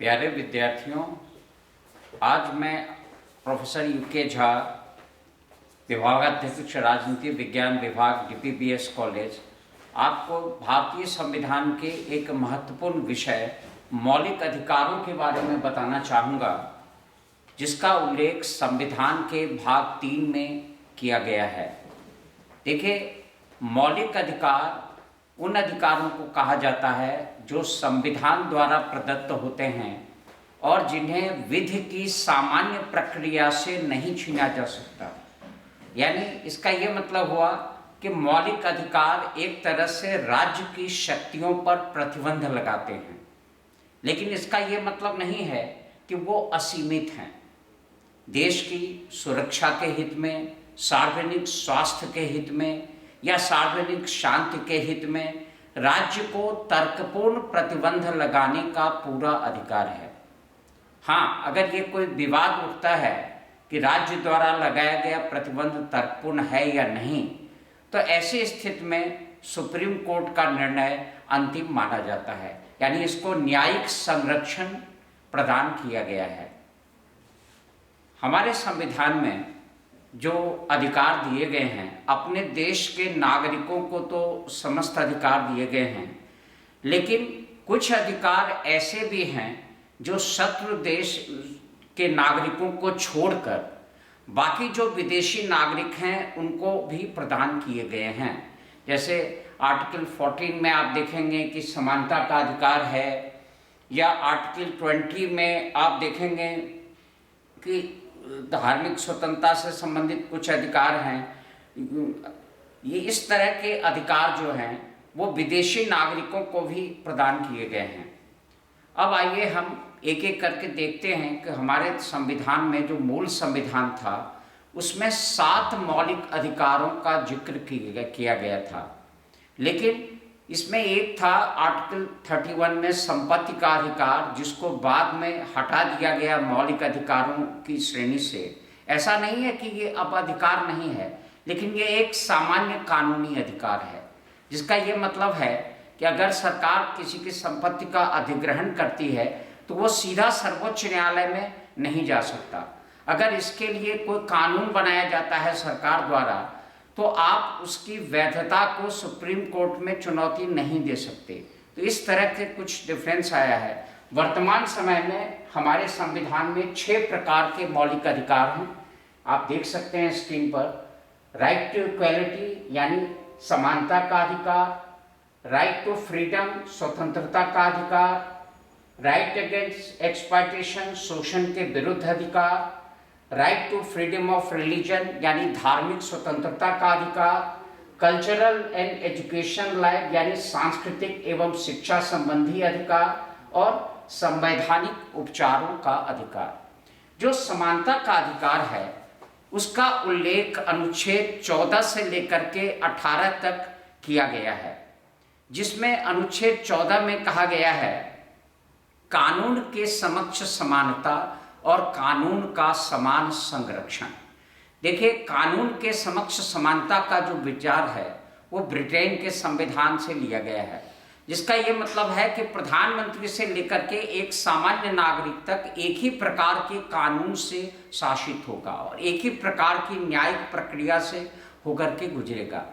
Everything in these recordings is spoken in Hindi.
प्यारे विद्यार्थियों, आज मैं प्रोफेसर यूके झा, विभागाध्यक्ष राजनीति विज्ञान विभाग, डीपीबीएस कॉलेज, आपको भारतीय संविधान के एक महत्वपूर्ण विषय मौलिक अधिकारों के बारे में बताना चाहूँगा, जिसका उल्लेख संविधान के भाग 3 में किया गया है। देखिए, मौलिक अधिकार उन अधिकारों को कहा जाता है जो संविधान द्वारा प्रदत्त होते हैं और जिन्हें विधि की सामान्य प्रक्रिया से नहीं छीना जा सकता। यानी इसका ये मतलब हुआ कि मौलिक अधिकार एक तरह से राज्य की शक्तियों पर प्रतिबंध लगाते हैं, लेकिन इसका ये मतलब नहीं है कि वो असीमित हैं। देश की सुरक्षा के हित में, सार्वजनिक स्वास्थ्य के हित में या सार्वजनिक शांति के हित में राज्य को तर्कपूर्ण प्रतिबंध लगाने का पूरा अधिकार है। हाँ, अगर ये कोई विवाद उठता है कि राज्य द्वारा लगाया गया प्रतिबंध तर्कपूर्ण है या नहीं, तो ऐसी स्थिति में सुप्रीम कोर्ट का निर्णय अंतिम माना जाता है, यानी इसको न्यायिक संरक्षण प्रदान किया गया है। हमारे संविधान में जो अधिकार दिए गए हैं, अपने देश के नागरिकों को तो समस्त अधिकार दिए गए हैं, लेकिन कुछ अधिकार ऐसे भी हैं जो शत्रु देश के नागरिकों को छोड़कर बाकी जो विदेशी नागरिक हैं उनको भी प्रदान किए गए हैं। जैसे आर्टिकल 14 में आप देखेंगे कि समानता का अधिकार है, या आर्टिकल 20 में आप देखेंगे कि धार्मिक स्वतंत्रता से संबंधित कुछ अधिकार हैं। ये इस तरह के अधिकार जो हैं वो विदेशी नागरिकों को भी प्रदान किए गए हैं। अब आइए हम एक एक करके देखते हैं कि हमारे संविधान में जो मूल संविधान था उसमें 7 मौलिक अधिकारों का जिक्र किया गया था, लेकिन इसमें एक था आर्टिकल 31 में संपत्ति का अधिकार, जिसको बाद में हटा दिया गया मौलिक अधिकारों की श्रेणी से। ऐसा नहीं है कि ये अब अधिकार नहीं है, लेकिन ये एक सामान्य कानूनी अधिकार है, जिसका ये मतलब है कि अगर सरकार किसी की संपत्ति का अधिग्रहण करती है तो वो सीधा सर्वोच्च न्यायालय में नहीं जा सकता। अगर इसके लिए कोई कानून बनाया जाता है सरकार द्वारा, तो आप उसकी वैधता को सुप्रीम कोर्ट में चुनौती नहीं दे सकते। तो इस तरह के कुछ डिफरेंस आया है। वर्तमान समय में हमारे संविधान में 6 प्रकार के मौलिक अधिकार हैं। आप देख सकते हैं स्क्रीन पर। राइट टू इक्वालिटी यानी समानता का अधिकार, राइट टू फ्रीडम स्वतंत्रता का अधिकार, राइट अगेंस्ट एक्सप्लॉयटेशन शोषण के विरुद्ध अधिकार, right to freedom of religion यानी धार्मिक स्वतंत्रता का अधिकार, कल्चरल एंड एजुकेशन लाइफ यानी सांस्कृतिक एवं शिक्षा संबंधी अधिकार, और संवैधानिक उपचारों का अधिकार। जो समानता का अधिकार है उसका उल्लेख अनुच्छेद 14 से लेकर के 18 तक किया गया है, जिसमें अनुच्छेद 14 में कहा गया है कानून के समक्ष समानता और कानून का समान संरक्षण। देखिए, कानून के समक्ष समानता का जो विचार है वो ब्रिटेन के संविधान से लिया गया है, जिसका ये मतलब है कि प्रधानमंत्री से लेकर के एक सामान्य नागरिक तक एक ही प्रकार के कानून से शासित होगा और एक ही प्रकार की न्यायिक प्रक्रिया से होकर के गुजरेगा।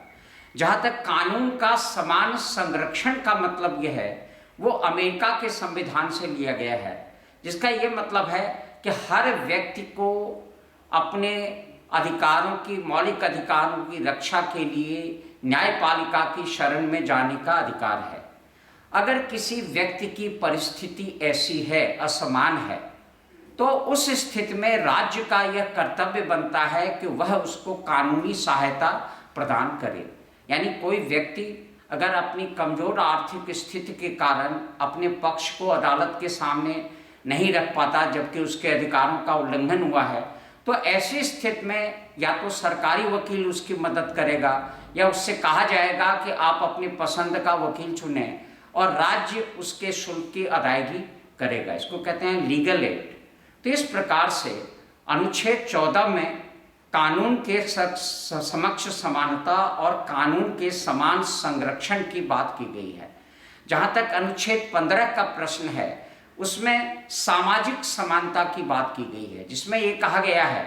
जहाँ तक कानून का समान संरक्षण का मतलब यह है, वो अमेरिका के संविधान से लिया गया है, जिसका ये मतलब है कि हर व्यक्ति को अपने अधिकारों की, मौलिक अधिकारों की रक्षा के लिए न्यायपालिका की शरण में जाने का अधिकार है। अगर किसी व्यक्ति की परिस्थिति ऐसी है, असमान है, तो उस स्थिति में राज्य का यह कर्तव्य बनता है कि वह उसको कानूनी सहायता प्रदान करे। यानी कोई व्यक्ति अगर अपनी कमजोर आर्थिक स्थिति के कारण अपने पक्ष को अदालत के सामने नहीं रख पाता, जबकि उसके अधिकारों का उल्लंघन हुआ है, तो ऐसी स्थिति में या तो सरकारी वकील उसकी मदद करेगा या उससे कहा जाएगा कि आप अपनी पसंद का वकील चुनें और राज्य उसके शुल्क की अदायगी करेगा। इसको कहते हैं लीगल एड। तो इस प्रकार से अनुच्छेद 14 में कानून के समक्ष समानता और कानून के समान संरक्षण की बात की गई है। जहाँ तक अनुच्छेद 15 का प्रश्न है, उसमें सामाजिक समानता की बात की गई है, जिसमें ये कहा गया है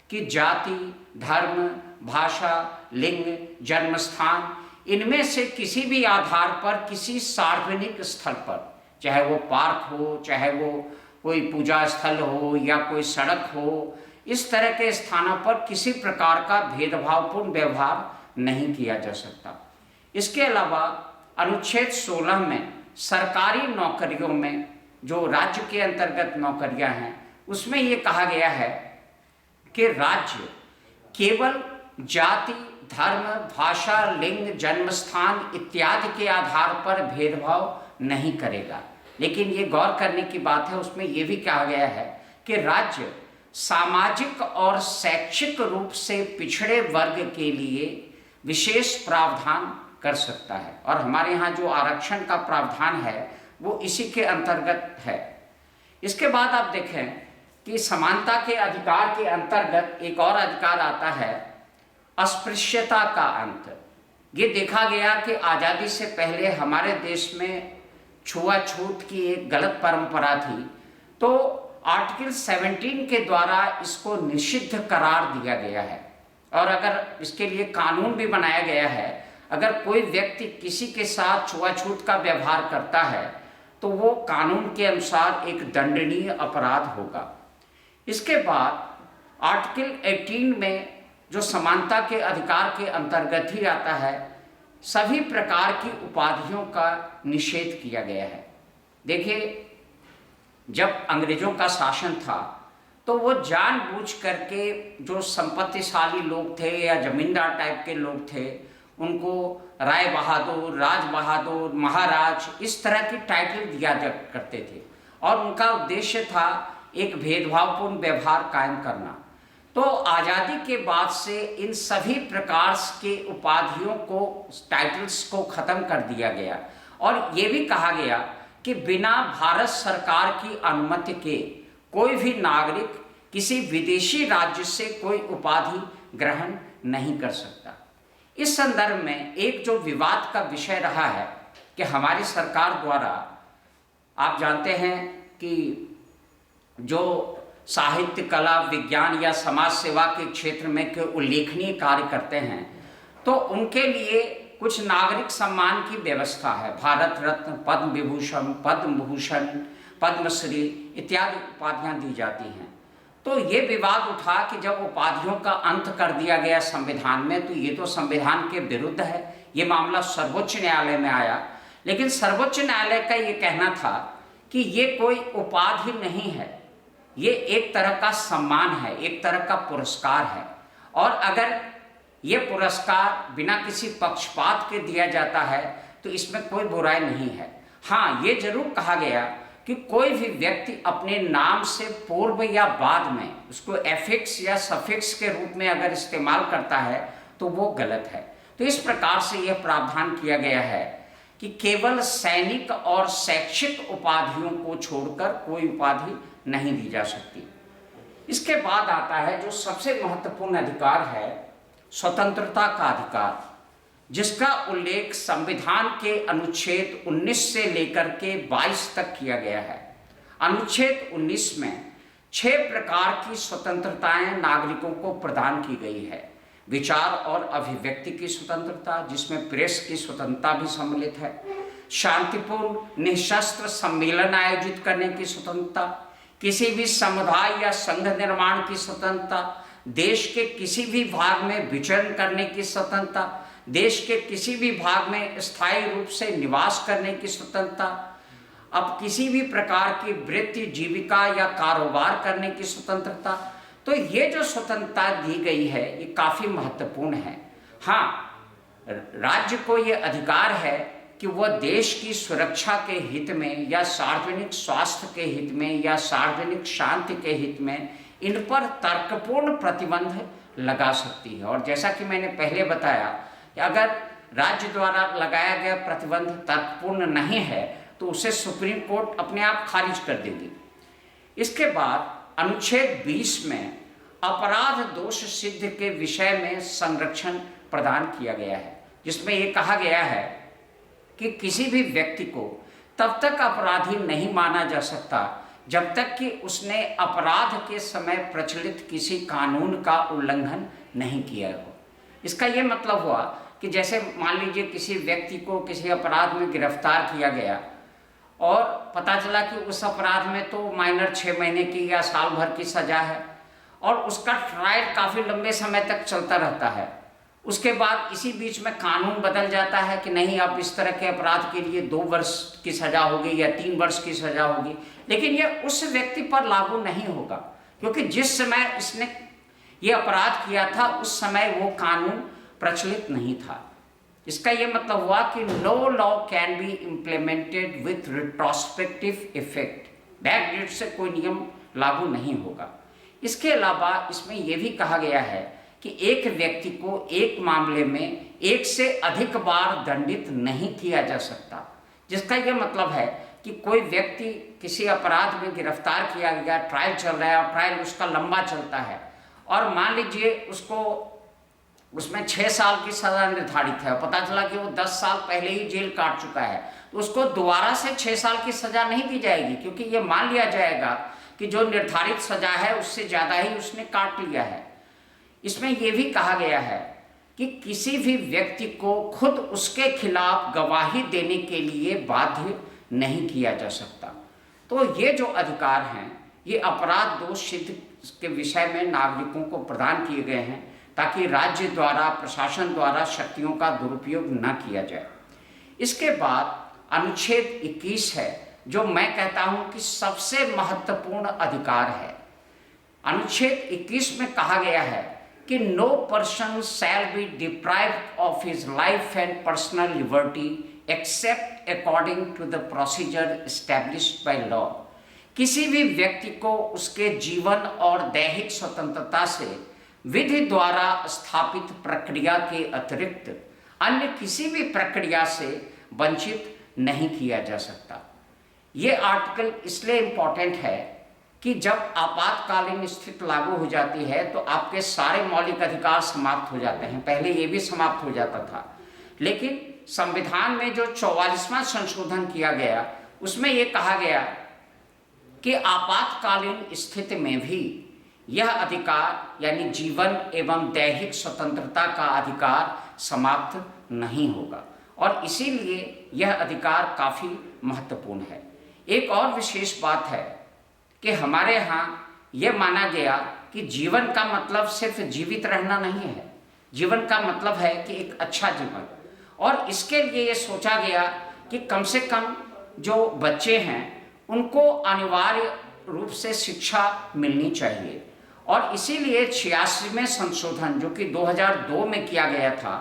कि जाति, धर्म, भाषा, लिंग, जन्मस्थान, इनमें से किसी भी आधार पर किसी सार्वजनिक स्थल पर, चाहे वो पार्क हो, चाहे वो कोई पूजा स्थल हो या कोई सड़क हो, इस तरह के स्थानों पर किसी प्रकार का भेदभावपूर्ण व्यवहार नहीं किया जा सकता। इसके अलावा अनुच्छेद 16 में सरकारी नौकरियों में, जो राज्य के अंतर्गत नौकरियां हैं, उसमें ये कहा गया है कि राज्य केवल जाति, धर्म, भाषा, लिंग, जन्मस्थान इत्यादि के आधार पर भेदभाव नहीं करेगा। लेकिन ये गौर करने की बात है, उसमें ये भी कहा गया है कि राज्य सामाजिक और शैक्षिक रूप से पिछड़े वर्ग के लिए विशेष प्रावधान कर सकता है, और हमारे यहाँ जो आरक्षण का प्रावधान है वो इसी के अंतर्गत है। इसके बाद आप देखें कि समानता के अधिकार के अंतर्गत एक और अधिकार आता है, अस्पृश्यता का अंत। ये देखा गया कि आज़ादी से पहले हमारे देश में छुआछूत की एक गलत परंपरा थी, तो आर्टिकल 17 के द्वारा इसको निषिद्ध करार दिया गया है, और अगर इसके लिए कानून भी बनाया गया है। अगर कोई व्यक्ति किसी के साथ छुआछूत का व्यवहार करता है तो वो कानून के अनुसार एक दंडनीय अपराध होगा। इसके बाद आर्टिकल 18 में जो समानता के अधिकार के अंतर्गत ही आता है, सभी प्रकार की उपाधियों का निषेध किया गया है। देखिए, जब अंग्रेजों का शासन था तो वो जानबूझ करके जो संपत्तिशाली लोग थे या जमींदार टाइप के लोग थे, उनको राय बहादुर, राज बहादुर, महाराज, इस तरह की टाइटल दिया करते थे, और उनका उद्देश्य था एक भेदभावपूर्ण व्यवहार कायम करना। तो आज़ादी के बाद से इन सभी प्रकार के उपाधियों को, टाइटल्स को ख़त्म कर दिया गया, और ये भी कहा गया कि बिना भारत सरकार की अनुमति के कोई भी नागरिक किसी विदेशी राज्य से कोई उपाधि ग्रहण नहीं कर सकता। इस संदर्भ में एक जो विवाद का विषय रहा है कि हमारी सरकार द्वारा, आप जानते हैं कि जो साहित्य, कला, विज्ञान या समाज सेवा के क्षेत्र में के उल्लेखनीय कार्य करते हैं, तो उनके लिए कुछ नागरिक सम्मान की व्यवस्था है। भारत रत्न, पद्म विभूषण, पद्म भूषण, पद्मश्री इत्यादि उपाधियां दी जाती हैं। तो ये विवाद उठा कि जब उपाधियों का अंत कर दिया गया संविधान में, तो ये तो संविधान के विरुद्ध है। ये मामला सर्वोच्च न्यायालय में आया, लेकिन सर्वोच्च न्यायालय का ये कहना था कि ये कोई उपाधि नहीं है, ये एक तरह का सम्मान है, एक तरह का पुरस्कार है, और अगर ये पुरस्कार बिना किसी पक्षपात के दिया जाता है तो इसमें कोई बुराई नहीं है। हाँ, ये जरूर कहा गया कि कोई भी व्यक्ति अपने नाम से पूर्व या बाद में उसको एफिक्स या सफिक्स के रूप में अगर इस्तेमाल करता है तो वो गलत है। तो इस प्रकार से यह प्रावधान किया गया है कि केवल सैनिक और शैक्षिक उपाधियों को छोड़कर कोई उपाधि नहीं दी जा सकती। इसके बाद आता है जो सबसे महत्वपूर्ण अधिकार है, स्वतंत्रता का अधिकार, जिसका उल्लेख संविधान के अनुच्छेद 19 से लेकर के 22 तक किया गया है। अनुच्छेद 19 में 6 प्रकार की स्वतंत्रताएं नागरिकों को प्रदान की गई है। विचार और अभिव्यक्ति की स्वतंत्रता, जिसमें प्रेस की स्वतंत्रता भी सम्मिलित है, शांतिपूर्ण निःशस्त्र सम्मेलन आयोजित करने की स्वतंत्रता, किसी भी समुदाय या संघ निर्माण की स्वतंत्रता, देश के किसी भी भाग में विचरण करने की स्वतंत्रता, देश के किसी भी भाग में स्थायी रूप से निवास करने की स्वतंत्रता, अब किसी भी प्रकार की वृत्ति, जीविका या कारोबार करने की स्वतंत्रता। तो ये जो स्वतंत्रता दी गई है ये काफ़ी महत्वपूर्ण है। हाँ, राज्य को ये अधिकार है कि वह देश की सुरक्षा के हित में या सार्वजनिक स्वास्थ्य के हित में या सार्वजनिक शांति के हित में इन पर तर्कपूर्ण प्रतिबंध लगा सकती है। और जैसा कि मैंने पहले बताया कि अगर राज्य द्वारा लगाया गया प्रतिबंध तर्कपूर्ण नहीं है तो उसे सुप्रीम कोर्ट अपने आप खारिज कर देगी। इसके बाद अनुच्छेद 20 में अपराध दोष सिद्ध के विषय में संरक्षण प्रदान किया गया है, जिसमें ये कहा गया है कि किसी भी व्यक्ति को तब तक अपराधी नहीं माना जा सकता जब तक कि उसने अपराध के समय प्रचलित किसी कानून का उल्लंघन नहीं किया हो। इसका ये मतलब हुआ कि जैसे मान लीजिए किसी व्यक्ति को किसी अपराध में गिरफ्तार किया गया और पता चला कि उस अपराध में तो माइनर 6 महीने की या साल भर की सज़ा है और उसका ट्रायल काफ़ी लंबे समय तक चलता रहता है। उसके बाद इसी बीच में कानून बदल जाता है कि नहीं, अब इस तरह के अपराध के लिए 2 वर्ष की सज़ा होगी या 3 वर्ष की सज़ा होगी, लेकिन यह उस व्यक्ति पर लागू नहीं होगा क्योंकि जिस समय इसने ये अपराध किया था उस समय वो कानून प्रचलित नहीं था। इसका ये मतलब हुआ कि no law can be implemented with retrospective effect, backdate से कोई नियम लागू नहीं होगा। इसके अलावा इसमें यह भी कहा गया है कि एक व्यक्ति को एक मामले में 1 से अधिक बार दंडित नहीं किया जा सकता, जिसका यह मतलब है कि कोई व्यक्ति किसी अपराध में गिरफ्तार किया गया, ट्रायल चल रहा है और ट्रायल उसका लंबा चलता है और मान लीजिए उसमें 6 साल की सज़ा निर्धारित है, पता चला कि वो 10 साल पहले ही जेल काट चुका है, तो उसको दोबारा से 6 साल की सज़ा नहीं दी जाएगी क्योंकि ये मान लिया जाएगा कि जो निर्धारित सज़ा है उससे ज़्यादा ही उसने काट लिया है। इसमें यह भी कहा गया है कि किसी भी व्यक्ति को खुद उसके खिलाफ गवाही देने के लिए बाध्य नहीं किया जा सकता। तो ये जो अधिकार हैं ये अपराध दोष सिद्ध के विषय में नागरिकों को प्रदान किए गए हैं ताकि राज्य द्वारा, प्रशासन द्वारा शक्तियों का दुरुपयोग न किया जाए। इसके बाद अनुच्छेद 21 है जो मैं कहता हूं कि सबसे महत्वपूर्ण अधिकार है। अनुच्छेद 21 में कहा गया है कि no person shall be deprived of his life and personal liberty except according to the procedure established by law. किसी भी व्यक्ति को उसके जीवन और दैहिक स्वतंत्रता से विधि द्वारा स्थापित प्रक्रिया के अतिरिक्त अन्य किसी भी प्रक्रिया से वंचित नहीं किया जा सकता। ये आर्टिकल इसलिए इम्पॉर्टेंट है कि जब आपातकालीन स्थिति लागू हो जाती है तो आपके सारे मौलिक अधिकार समाप्त हो जाते हैं। पहले ये भी समाप्त हो जाता था, लेकिन संविधान में जो 44वां संशोधन किया गया उसमें ये कहा गया कि आपातकालीन स्थिति में भी यह अधिकार यानी जीवन एवं दैहिक स्वतंत्रता का अधिकार समाप्त नहीं होगा और इसीलिए यह अधिकार काफ़ी महत्वपूर्ण है। एक और विशेष बात है कि हमारे यहाँ यह माना गया कि जीवन का मतलब सिर्फ जीवित रहना नहीं है, जीवन का मतलब है कि एक अच्छा जीवन, और इसके लिए ये सोचा गया कि कम से कम जो बच्चे हैं उनको अनिवार्य रूप से शिक्षा मिलनी चाहिए और इसीलिए 86वें संशोधन जो कि 2002 में किया गया था,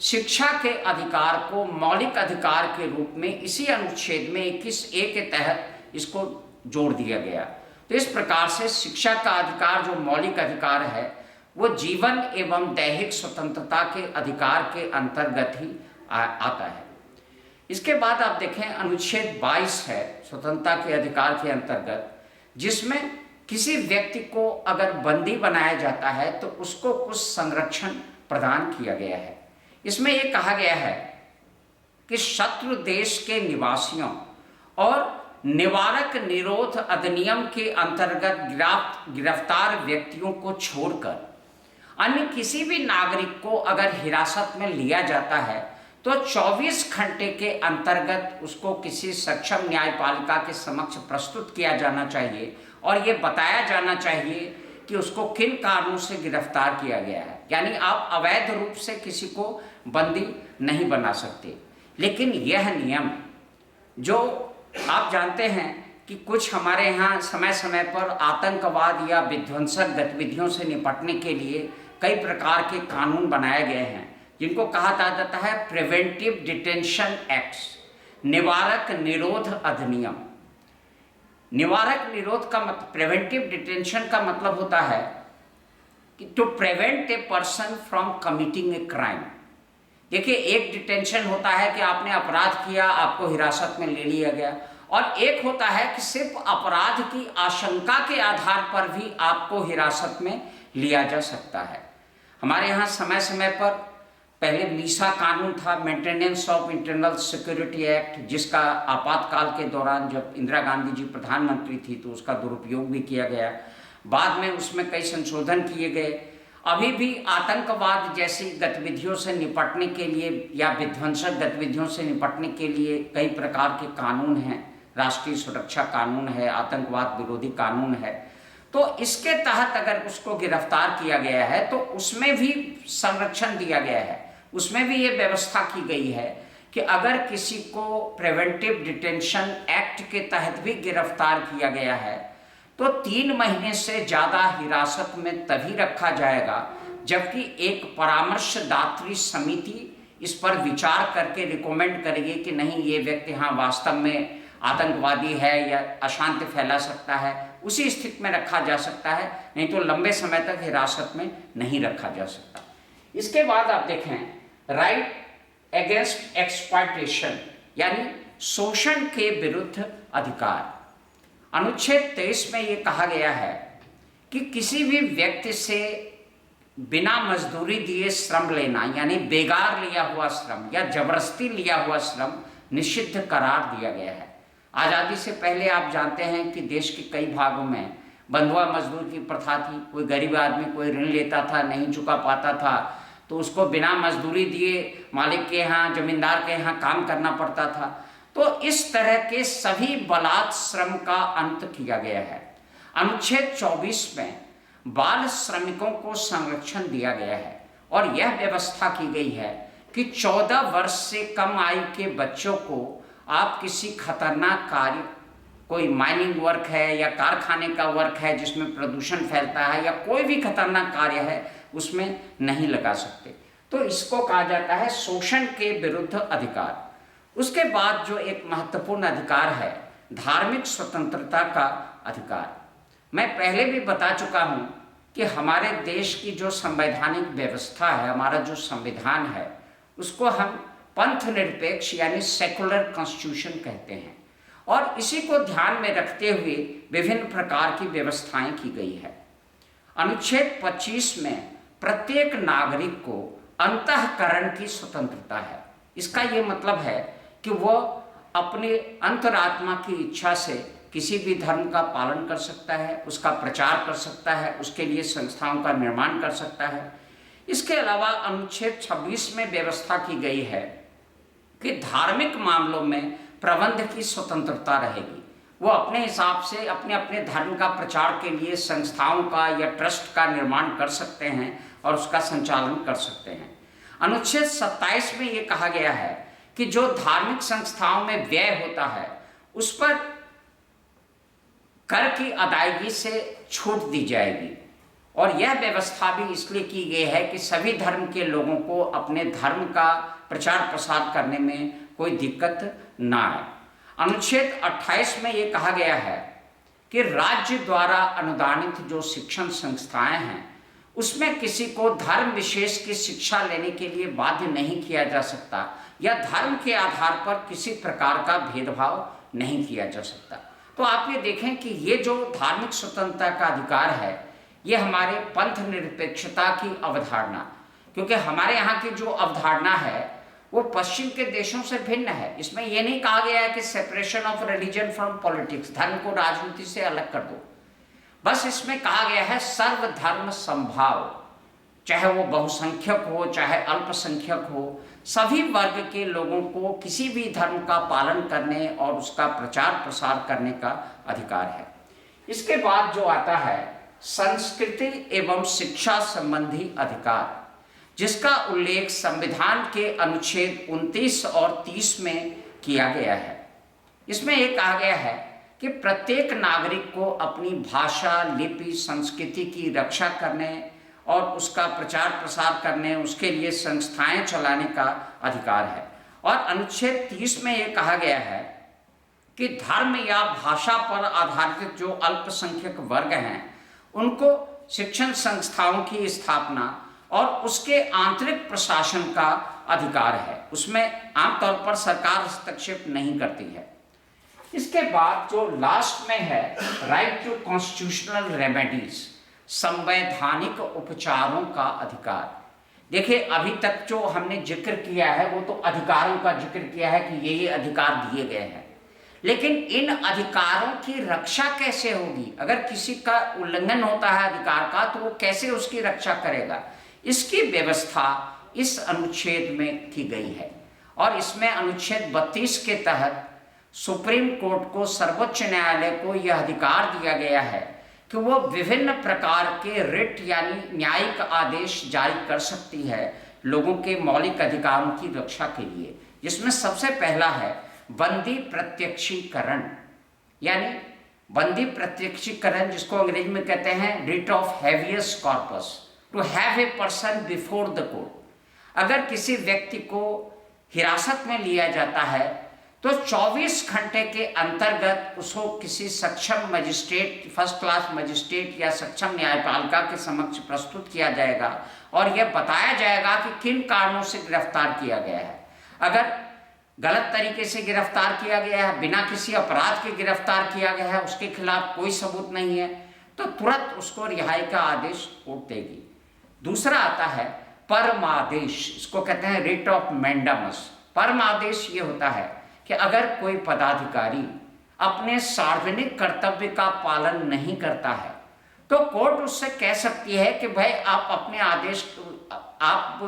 शिक्षा के अधिकार को मौलिक अधिकार के रूप में इसी अनुच्छेद में 21A के तहत इसको जोड़ दिया गया। तो इस प्रकार से शिक्षा का अधिकार जो मौलिक अधिकार है वो जीवन एवं दैहिक स्वतंत्रता के अधिकार के अंतर्गत ही आता है। इसके बाद आप देखें अनुच्छेद 22 है स्वतंत्रता के अधिकार के अंतर्गत, जिसमें किसी व्यक्ति को अगर बंदी बनाया जाता है तो उसको कुछ संरक्षण प्रदान किया गया है। इसमें यह कहा गया है कि शत्रु देश के निवासियों और निवारक निरोध अधिनियम के अंतर्गत गिरफ्तार व्यक्तियों को छोड़कर अन्य किसी भी नागरिक को अगर हिरासत में लिया जाता है तो 24 घंटे के अंतर्गत उसको किसी सक्षम न्यायपालिका के समक्ष प्रस्तुत किया जाना चाहिए और ये बताया जाना चाहिए कि उसको किन कारणों से गिरफ्तार किया गया है। यानी आप अवैध रूप से किसी को बंदी नहीं बना सकते। लेकिन यह नियम जो आप जानते हैं कि कुछ हमारे यहाँ समय समय पर आतंकवाद या विध्वंसक गतिविधियों से निपटने के लिए कई प्रकार के कानून बनाए गए हैं जिनको कहा जाता है प्रिवेंटिव डिटेंशन एक्ट्स, निवारक निरोध अधिनियम। निवारक निरोध का मतलब, प्रिवेंटिव डिटेंशन का मतलब होता है कि to prevent a person from committing a crime. देखिए, एक डिटेंशन होता है कि आपने अपराध किया, आपको हिरासत में ले लिया गया, और एक होता है कि सिर्फ अपराध की आशंका के आधार पर भी आपको हिरासत में लिया जा सकता है। हमारे यहाँ समय समय पर पहले मीसा कानून था, maintenance of internal security act, जिसका आपातकाल के दौरान जब इंदिरा गांधी जी प्रधानमंत्री थी तो उसका दुरुपयोग भी किया गया। बाद में उसमें कई संशोधन किए गए। अभी भी आतंकवाद जैसी गतिविधियों से निपटने के लिए या विध्वंसक गतिविधियों से निपटने के लिए कई प्रकार के कानून हैं। राष्ट्रीय सुरक्षा कानून है, आतंकवाद विरोधी कानून है। तो इसके तहत अगर उसको गिरफ्तार किया गया है तो उसमें भी संरक्षण दिया गया है। उसमें भी ये व्यवस्था की गई है कि अगर किसी को प्रिवेंटिव डिटेंशन एक्ट के तहत भी गिरफ्तार किया गया है तो 3 महीने से ज़्यादा हिरासत में तभी रखा जाएगा जबकि एक परामर्शदात्री समिति इस पर विचार करके रिकमेंड करेगी कि नहीं, ये व्यक्ति हाँ वास्तव में आतंकवादी है या अशांति फैला सकता है, उसी स्थिति में रखा जा सकता है, नहीं तो लंबे समय तक हिरासत में नहीं रखा जा सकता। इसके बाद आप देखें राइट अगेंस्ट एक्सप्लॉयटेशन यानी शोषण के विरुद्ध अधिकार। अनुच्छेद 23 में ये कहा गया है कि किसी भी व्यक्ति से बिना मजदूरी दिए श्रम लेना यानी बेगार लिया हुआ श्रम या जबरदस्ती लिया हुआ श्रम निषिद्ध करार दिया गया है। आज़ादी से पहले आप जानते हैं कि देश के कई भागों में बंधुआ मजदूर की प्रथा थी। कोई गरीब आदमी कोई ऋण लेता था, नहीं चुका पाता था, तो उसको बिना मजदूरी दिए मालिक के यहाँ, जमींदार के यहाँ काम करना पड़ता था। तो इस तरह के सभी बलात् श्रम का अंत किया गया है। अनुच्छेद 24 में बाल श्रमिकों को संरक्षण दिया गया है और यह व्यवस्था की गई है कि 14 वर्ष से कम आयु के बच्चों को आप किसी खतरनाक कार्य, कोई माइनिंग वर्क है या कारखाने का वर्क है जिसमें प्रदूषण फैलता है या कोई भी खतरनाक कार्य है, उसमें नहीं लगा सकते। तो इसको कहा जाता है शोषण के विरुद्ध अधिकार। उसके बाद जो एक महत्वपूर्ण अधिकार है, धार्मिक स्वतंत्रता का अधिकार। मैं पहले भी बता चुका हूं कि हमारे देश की जो संवैधानिक व्यवस्था है, हमारा जो संविधान है, उसको हम पंथ निरपेक्ष यानी सेकुलर कॉन्स्टिट्यूशन कहते हैं और इसी को ध्यान में रखते हुए विभिन्न प्रकार की व्यवस्थाएं की गई है। अनुच्छेद 25 में प्रत्येक नागरिक को अंतःकरण की स्वतंत्रता है। इसका ये मतलब है कि वह अपने अंतरात्मा की इच्छा से किसी भी धर्म का पालन कर सकता है, उसका प्रचार कर सकता है, उसके लिए संस्थाओं का निर्माण कर सकता है। इसके अलावा अनुच्छेद 26 में व्यवस्था की गई है कि धार्मिक मामलों में प्रबंध की स्वतंत्रता रहेगी। वो अपने हिसाब से अपने अपने धर्म का प्रचार के लिए संस्थाओं का या ट्रस्ट का निर्माण कर सकते हैं और उसका संचालन कर सकते हैं। अनुच्छेद 27 में ये कहा गया है कि जो धार्मिक संस्थाओं में व्यय होता है उस पर कर की अदायगी से छूट दी जाएगी और यह व्यवस्था भी इसलिए की गई है कि सभी धर्म के लोगों को अपने धर्म का प्रचार प्रसार करने में कोई दिक्कत ना आए। अनुच्छेद 28 में ये कहा गया है कि राज्य द्वारा अनुदानित जो शिक्षण संस्थाएं हैं उसमें किसी को धर्म विशेष की शिक्षा लेने के लिए बाध्य नहीं किया जा सकता या धर्म के आधार पर किसी प्रकार का भेदभाव नहीं किया जा सकता। तो आप ये देखें कि ये जो धार्मिक स्वतंत्रता का अधिकार है ये हमारे पंथ निरपेक्षता की अवधारणा, क्योंकि हमारे यहाँ की जो अवधारणा है वो पश्चिम के देशों से भिन्न है। इसमें यह नहीं कहा गया है कि separation of religion from politics, धर्म को राजनीति से अलग कर दो। बस इसमें कहा गया है सर्वधर्म समभाव, चाहे वो बहुसंख्यक हो चाहे अल्पसंख्यक हो, सभी वर्ग के लोगों को किसी भी धर्म का पालन करने और उसका प्रचार प्रसार करने का अधिकार है। इसके बाद जो आता है संस्कृति एवं शिक्षा संबंधी अधिकार, जिसका उल्लेख संविधान के अनुच्छेद 29 और 30 में किया गया है। इसमें यह कहा गया है कि प्रत्येक नागरिक को अपनी भाषा, लिपि, संस्कृति की रक्षा करने और उसका प्रचार प्रसार करने, उसके लिए संस्थाएं चलाने का अधिकार है। और अनुच्छेद 30 में यह कहा गया है कि धर्म या भाषा पर आधारित जो अल्पसंख्यक वर्ग हैं उनको शिक्षण संस्थाओं की स्थापना और उसके आंतरिक प्रशासन का अधिकार है। उसमें आमतौर पर सरकार हस्तक्षेप नहीं करती है। इसके बाद जो लास्ट में है राइट टू कॉन्स्टिट्यूशनल रेमेडीज, संवैधानिक उपचारों का अधिकार। देखिए, अभी तक जो हमने जिक्र किया है वो तो अधिकारों का जिक्र किया है कि ये अधिकार दिए गए हैं, लेकिन इन अधिकारों की रक्षा कैसे होगी? अगर किसी का उल्लंघन होता है अधिकार का, तो वो कैसे उसकी रक्षा करेगा? इसकी व्यवस्था इस अनुच्छेद में की गई है, और इसमें अनुच्छेद 32 के तहत सुप्रीम कोर्ट को, सर्वोच्च न्यायालय को यह अधिकार दिया गया है कि वो विभिन्न प्रकार के रिट यानी न्यायिक आदेश जारी कर सकती है लोगों के मौलिक अधिकारों की रक्षा के लिए, जिसमें सबसे पहला है बंदी प्रत्यक्षीकरण। यानी बंदी प्रत्यक्षीकरण, जिसको अंग्रेजी में कहते हैं writ of habeas corpus, to have a person before the court. अगर किसी व्यक्ति को हिरासत में लिया जाता है तो 24 घंटे के अंतर्गत उसको किसी सक्षम मजिस्ट्रेट, फर्स्ट क्लास मजिस्ट्रेट या सक्षम न्यायपालिका के समक्ष प्रस्तुत किया जाएगा और यह बताया जाएगा कि किन कारणों से गिरफ्तार किया गया है। अगर गलत तरीके से गिरफ्तार किया गया है, बिना किसी अपराध के गिरफ्तार किया गया है, उसके खिलाफ कोई सबूत नहीं है, तो तुरंत उसको रिहाई का आदेश कोर्ट देगी। दूसरा आता है परमादेश, इसको कहते हैं रिट ऑफ मैंडामस। परमादेश ये होता है कि अगर कोई पदाधिकारी अपने सार्वजनिक कर्तव्य का पालन नहीं करता है तो कोर्ट उससे कह सकती है कि भाई आप अपने आदेश, आप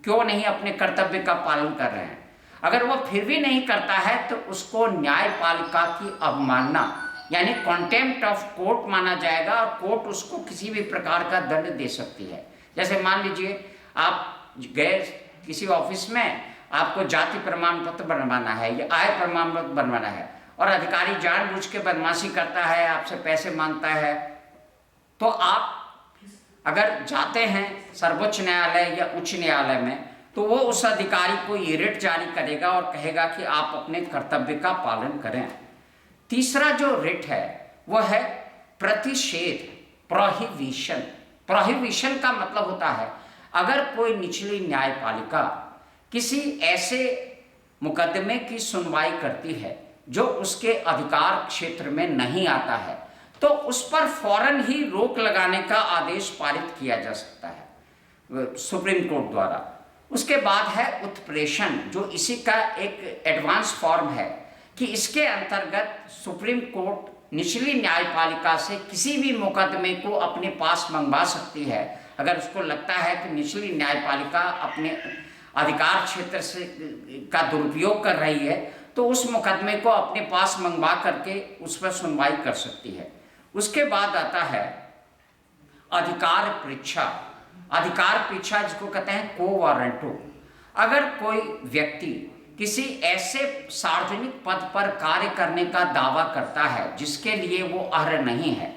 क्यों नहीं अपने कर्तव्य का पालन कर रहे हैं। अगर वो फिर भी नहीं करता है तो उसको न्यायपालिका की अवमानना यानी कॉन्टेम्प्ट ऑफ कोर्ट माना जाएगा, और कोर्ट उसको किसी भी प्रकार का दंड दे सकती है। जैसे मान लीजिए आप गए किसी ऑफिस में, आपको जाति प्रमाण पत्र बनवाना है या आय प्रमाण पत्र बनवाना है, और अधिकारी जानबूझ के बदमाशी करता है, आपसे पैसे मांगता है, तो आप अगर जाते हैं सर्वोच्च न्यायालय या उच्च न्यायालय में, तो वो उस अधिकारी को ये रिट जारी करेगा और कहेगा कि आप अपने कर्तव्य का पालन करें। तीसरा जो रिट है वो है प्रतिषेध, प्रोहिबिशन। प्रोहिबिशन का मतलब होता है अगर कोई निचली न्यायपालिका किसी ऐसे मुकदमे की सुनवाई करती है जो उसके अधिकार क्षेत्र में नहीं आता है, तो उस पर फौरन ही रोक लगाने का आदेश पारित किया जा सकता है सुप्रीम कोर्ट द्वारा। उसके बाद है उत्प्रेषण, जो इसी का एक एडवांस फॉर्म है कि इसके अंतर्गत सुप्रीम कोर्ट निचली न्यायपालिका से किसी भी मुकदमे को अपने पास मंगवा सकती है। अगर उसको लगता है कि निचली न्यायपालिका अपने अधिकार क्षेत्र से का दुरुपयोग कर रही है, तो उस मुकदमे को अपने पास मंगवा करके उस पर सुनवाई कर सकती है। उसके बाद आता है अधिकार परीक्षा। अधिकार परीक्षा जिसको कहते हैं को वारंटो। अगर कोई व्यक्ति किसी ऐसे सार्वजनिक पद पर कार्य करने का दावा करता है जिसके लिए वो अर्ह नहीं है,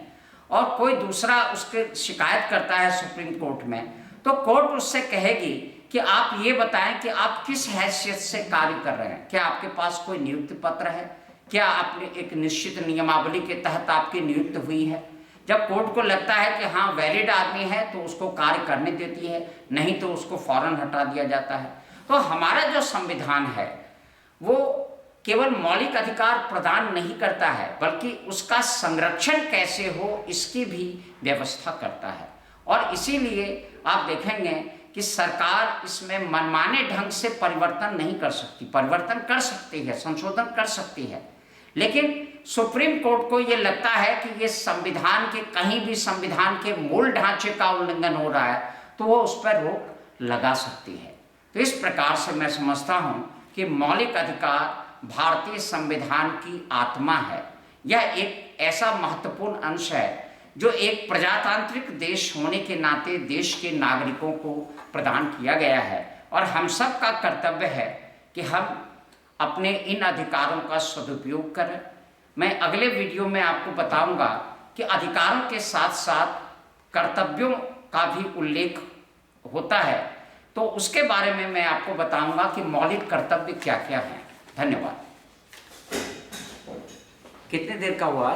और कोई दूसरा उसके शिकायत करता है सुप्रीम कोर्ट में, तो कोर्ट उससे कहेगी कि आप ये बताएं कि आप किस हैसियत से कार्य कर रहे हैं। क्या आपके पास कोई नियुक्ति पत्र है? क्या आपने एक निश्चित नियमावली के तहत आपकी नियुक्ति हुई है? जब कोर्ट को लगता है कि हाँ वैलिड आदमी है तो उसको कार्य करने देती है, नहीं तो उसको फौरन हटा दिया जाता है। तो हमारा जो संविधान है वो केवल मौलिक अधिकार प्रदान नहीं करता है, बल्कि उसका संरक्षण कैसे हो इसकी भी व्यवस्था करता है। और इसीलिए आप देखेंगे कि सरकार इसमें मनमाने ढंग से परिवर्तन नहीं कर सकती। परिवर्तन कर सकती है, संशोधन कर सकती है, लेकिन सुप्रीम कोर्ट को ये लगता है कि ये संविधान के कहीं भी संविधान के मूल ढांचे का उल्लंघन हो रहा है तो वो उस पर रोक लगा सकती है। तो इस प्रकार से मैं समझता हूँ कि मौलिक अधिकार भारतीय संविधान की आत्मा है। यह एक ऐसा महत्वपूर्ण अंश है जो एक प्रजातांत्रिक देश होने के नाते देश के नागरिकों को प्रदान किया गया है, और हम सब का कर्तव्य है कि हम अपने इन अधिकारों का सदुपयोग करें। मैं अगले वीडियो में आपको बताऊंगा कि अधिकारों के साथ साथ कर्तव्यों का भी उल्लेख होता है, तो उसके बारे में मैं आपको बताऊंगा कि मौलिक कर्तव्य क्या क्या हैं। धन्यवाद। कितने देर का हुआ?